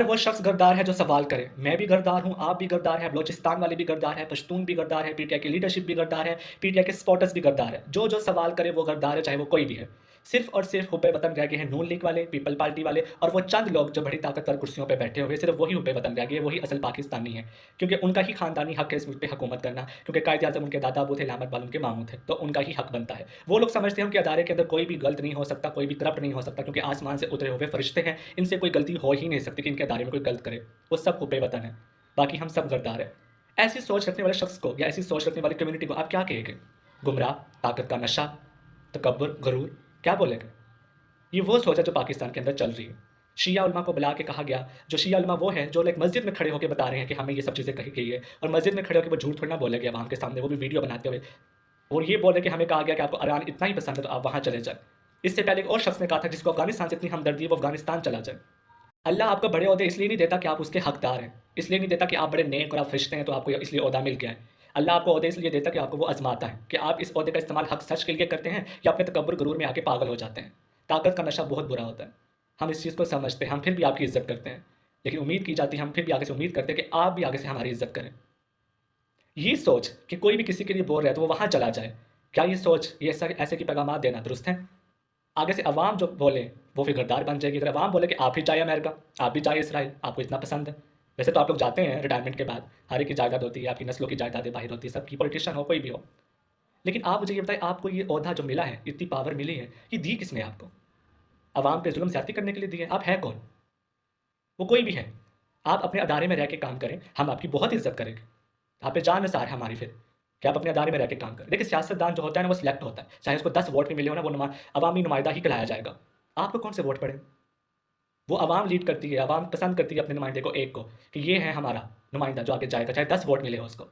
वो शख्स गद्दार है जो सवाल करे। मैं भी गद्दार हूँ, आप भी गद्दार हैं, बलोचिस्तान वाले भी गद्दार हैं, पश्तून भी गद्दार है, पीटीआई की लीडरशिप भी गद्दार है, पीटीआई के सपोर्टर्स भी गद्दार है। जो सवाल करे वो गद्दार है, चाहे वो कोई भी है। सिर्फ और सिर्फ हुब्बे वतन रह गए हैं नून लीग वाले, पीपल पार्टी वाले और वो चंद लोग जो बड़ी ताकतवर कुर्सियों पे बैठे हुए, सिर्फ वही हुब्बे वतन रह गए, वही असल पाकिस्तानी है। क्योंकि उनका ही खानदानी हक है इस मुल्क पे हुकूमत करना, क्योंकि कायदे आज़म उनके दादा अबू थे, लामत बाल उनके मामू थे, तो उनका ही हक बनता है। वो लोग समझते हैं कि अदारे के अंदर कोई भी गलत नहीं हो सकता, कोई भी करप्ट नहीं हो सकता, क्योंकि आसमान से उतरे हुए फरिश्ते हैं, इनसे कोई गलती हो ही नहीं सकती कि इनके अदारे में कोई गलत करे। वो सब हुब्बे वतन है, बाकी हम सब गद्दार हैं। ऐसी सोच रखने वाले शख्स को या ऐसी सोच रखने वाली कम्युनिटी को आप क्या कहेंगे? गुमराह, ताकत का नशा, तकब्बुर, गरूर, क्या बोलेंगे? ये वो सोच है जो पाकिस्तान के अंदर चल रही है। शिया उलमा को बुला के कहा गया, जो शिया उलमा वो हैं जो एक मस्जिद में खड़े होकर बता रहे हैं कि हमें ये सब चीज़ें कही गई है, और मस्जिद में खड़े होकर वो झूठ थोड़ी ना बोले गए वहाँ के सामने, वो भी वीडियो बनाते हुए, और ये बोले कि हमें कहा गया कि आपको ईरान इतना ही पसंद है तो आप वहाँ चले जाएं। इससे पहले एक और शख्स ने कहा था जिसको अफगानिस्तान से इतनी हमदर्दी है वो अफगानिस्तान चला जाए। अल्लाह आपको बड़े ओहदे इसलिए नहीं देता कि आप उसके हकदार हैं, इसलिए नहीं देता कि आप बड़े नेक और आप फरिश्ते हैं तो आपको इसलिए ओहदा मिल गया है। अल्लाह आपको ओहदे इसलिए देता कि आपको वो आजमाता है कि आप इस ओहदे का इस्तेमाल हक सच के लिए करते हैं या अपने तकब्बुर गरूर में आके पागल हो जाते हैं। ताकत का नशा बहुत बुरा होता है, हम इस चीज़ को समझते हैं, हम फिर भी आपकी इज्जत करते हैं, लेकिन उम्मीद की जाती है, हम फिर भी आगे से उम्मीद करते हैं कि आप भी आगे से हमारी इज्जत करें। ये सोच कि कोई भी किसी के लिए बोल रहा है तो वो वहाँ चला जाए, क्या ये सोच, ये ऐसे की पैगाम देना दुरुस्त है? आगे से अवाम जो बोले वो फिर गद्दार बन जाएगी। अगर अवाम बोले कि आप ही जाइए अमेरिका, आप भी जाइए इसराइल, आपको इतना पसंद है। वैसे तो आप लोग जाते हैं रिटायरमेंट के बाद, हर एक की जायदाद होती है, आपकी नस्लों की जायदादें बाहर होती है, सबकी, पॉलिटिशियन हो कोई भी हो। लेकिन आप मुझे ये बताएं, आपको ये ओहदा जो मिला है, इतनी पावर मिली है, ये दी किसने आपको? अवाम पे जुल्म ज़्यादती करने के लिए दी है? आप हैं कौन? वो कोई भी है। आप अपने अदारे में रह के काम करें, हम आपकी बहुत इज्जत करेंगे। आप पे जान निसार है हमारी फिर कि आप अपने अदारे में रह के काम करें। देखिए सियासतदान जो होता है ना वो सिलेक्ट होता है, चाहे उसको 10 वोट भी मिले हो ना, वो अवामी नुमाइंदा ही कहलाया जाएगा। आपको कौन से वोट पड़े? वो अवाम लीड करती है, अवाम पसंद करती है अपने नुमाइंदे को, एक को, कि ये है हमारा नुमाइंदा जो आगे जाएगा, चाहे 10 वोट मिले हो उसको।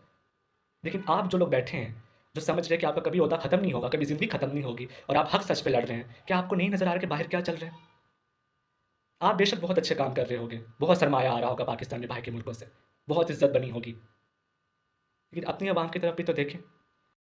लेकिन आप जो लोग बैठे हैं, जो समझ रहे हैं कि आपका कभी ओहदा खत्म नहीं होगा, कभी ज़िंदगी खत्म नहीं होगी, और आप हक सच पे लड़ रहे हैं, क्या आपको नहीं नज़र आ रहा कि बाहर क्या चल रहा है? आप बेशक बहुत अच्छे काम कर रहे होगे, बहुत सरमाया आ रहा होगा पाकिस्तान में बाहर के मुल्कों से, बहुत इज्जत बनी होगी, लेकिन अपनी आवाम की तरफ भी तो देखें।